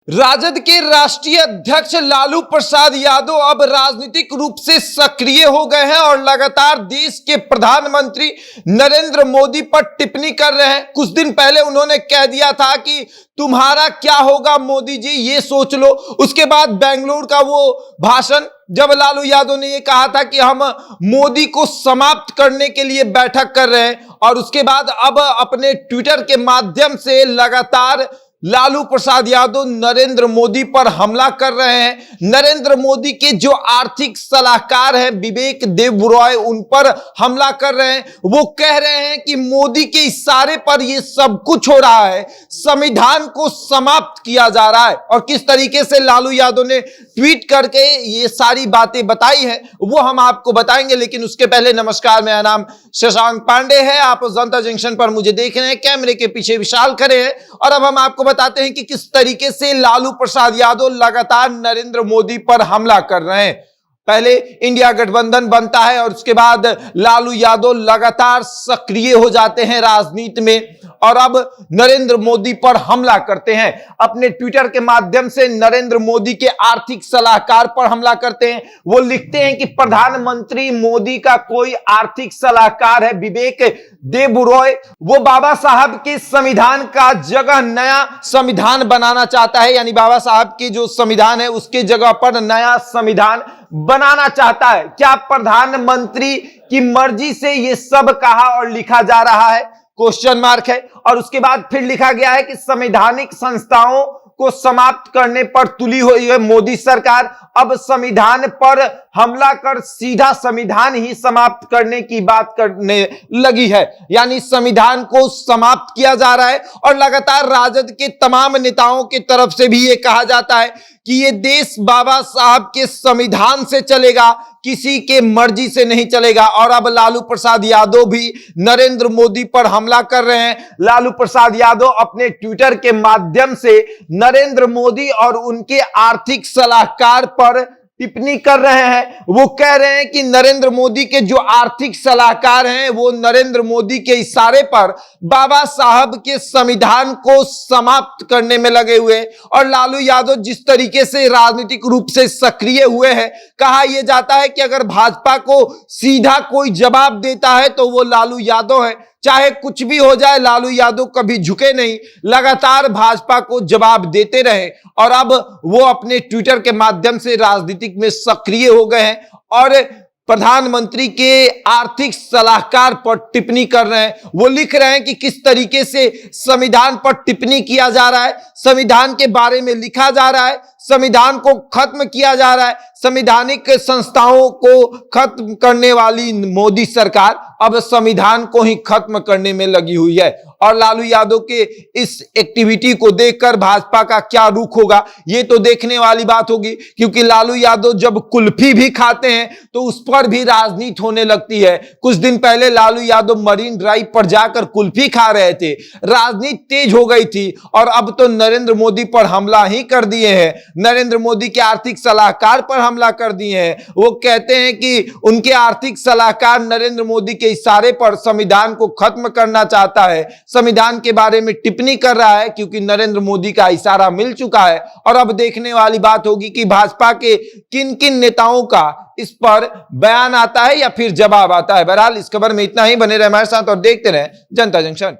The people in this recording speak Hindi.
राजद के राष्ट्रीय अध्यक्ष लालू प्रसाद यादव अब राजनीतिक रूप से सक्रिय हो गए हैं और लगातार देश के प्रधानमंत्री नरेंद्र मोदी पर टिप्पणी कर रहे हैं। कुछ दिन पहले उन्होंने कह दिया था कि तुम्हारा क्या होगा मोदी जी, ये सोच लो। उसके बाद बेंगलुरु का वो भाषण, जब लालू यादव ने ये कहा था कि हम मोदी को समाप्त करने के लिए बैठक कर रहे हैं, और उसके बाद अब अपने ट्विटर के माध्यम से लगातार लालू प्रसाद यादव नरेंद्र मोदी पर हमला कर रहे हैं। नरेंद्र मोदी के जो आर्थिक सलाहकार हैं विवेक देबरॉय, उन पर हमला कर रहे हैं। वो कह रहे हैं कि मोदी के इशारे पर ये सब कुछ हो रहा है, संविधान को समाप्त किया जा रहा है। और किस तरीके से लालू यादव ने ट्वीट करके ये सारी बातें बताई है वो हम आपको बताएंगे, लेकिन उसके पहले नमस्कार, मेरा नाम शशांक पांडे है। आप जनता जंक्शन पर मुझे देख रहे हैं, कैमरे के पीछे विशाल खड़े हैं। और अब हम आपको बताते हैं कि किस तरीके से लालू प्रसाद यादव लगातार नरेंद्र मोदी पर हमला कर रहे हैं। पहले इंडिया गठबंधन बनता है और उसके बाद लालू यादव लगातार सक्रिय हो जाते हैं राजनीति में, और अब नरेंद्र मोदी पर हमला करते हैं। अपने ट्विटर के माध्यम से नरेंद्र मोदी के आर्थिक सलाहकार पर हमला करते हैं। वो लिखते हैं कि प्रधानमंत्री मोदी का कोई आर्थिक सलाहकार है विवेक देबरॉय, वो बाबा साहब के संविधान का जगह नया संविधान बनाना चाहता है, यानी बाबा साहब के जो संविधान है उसके जगह पर नया संविधान बनाना चाहता है। क्या प्रधानमंत्री की मर्जी से ये सब कहा और लिखा जा रहा है? क्वेश्चन मार्क है। और उसके बाद फिर लिखा गया है कि संवैधानिक संस्थाओं को समाप्त करने पर तुली हुई है मोदी सरकार, अब संविधान पर हमला कर सीधा संविधान ही समाप्त करने की बात करने लगी है, यानी संविधान को समाप्त किया जा रहा है। और लगातार राजद के तमाम नेताओं की तरफ से भी ये कहा जाता है कि ये देश बाबा साहब के संविधान से चलेगा, किसी के मर्जी से नहीं चलेगा। और अब लालू प्रसाद यादव भी नरेंद्र मोदी पर हमला कर रहे हैं। लालू प्रसाद यादव अपने ट्विटर के माध्यम से नरेंद्र मोदी और उनके आर्थिक सलाहकार पर टिप्पणी कर रहे हैं। वो कह रहे हैं कि नरेंद्र मोदी के जो आर्थिक सलाहकार हैं वो नरेंद्र मोदी के इशारे पर बाबा साहब के संविधान को समाप्त करने में लगे हुए। और लालू यादव जिस तरीके से राजनीतिक रूप से सक्रिय हुए हैं, कहा यह जाता है कि अगर भाजपा को सीधा कोई जवाब देता है तो वो लालू यादव है। चाहे कुछ भी हो जाए, लालू यादव कभी झुके नहीं, लगातार भाजपा को जवाब देते रहे। और अब वो अपने ट्विटर के माध्यम से राजनीतिक में सक्रिय हो गए हैं और प्रधानमंत्री के आर्थिक सलाहकार पर टिप्पणी कर रहे हैं। वो लिख रहे हैं कि किस तरीके से संविधान पर टिप्पणी किया जा रहा है, संविधान के बारे में लिखा जा रहा है, संविधान को खत्म किया जा रहा है। संवैधानिक संस्थाओं को खत्म करने वाली मोदी सरकार अब संविधान को ही खत्म करने में लगी हुई है। और लालू यादव के इस एक्टिविटी को देखकर भाजपा का क्या रुख होगा ये तो देखने वाली बात होगी, क्योंकि लालू यादव जब कुल्फी भी खाते हैं तो उस पर भी राजनीति होने लगती है। कुछ दिन पहले लालू यादव मरीन ड्राइव पर जाकर कुल्फी खा रहे थे, राजनीति तेज हो गई थी। और अब तो नरेंद्र मोदी पर हमला ही कर दिए हैं, नरेंद्र मोदी के आर्थिक सलाहकार पर हमला कर दिए हैं। वो कहते हैं कि उनके आर्थिक सलाहकार नरेंद्र मोदी के इशारे पर संविधान को खत्म करना चाहता है, संविधान के बारे में टिप्पणी कर रहा है, क्योंकि नरेंद्र मोदी का इशारा मिल चुका है। और अब देखने वाली बात होगी कि भाजपा के किन किन नेताओं का इस पर बयान आता है या फिर जवाब आता है। बहरहाल इस खबर में इतना ही, बने रहे हमारे साथ और देखते रहे जनता जंक्शन।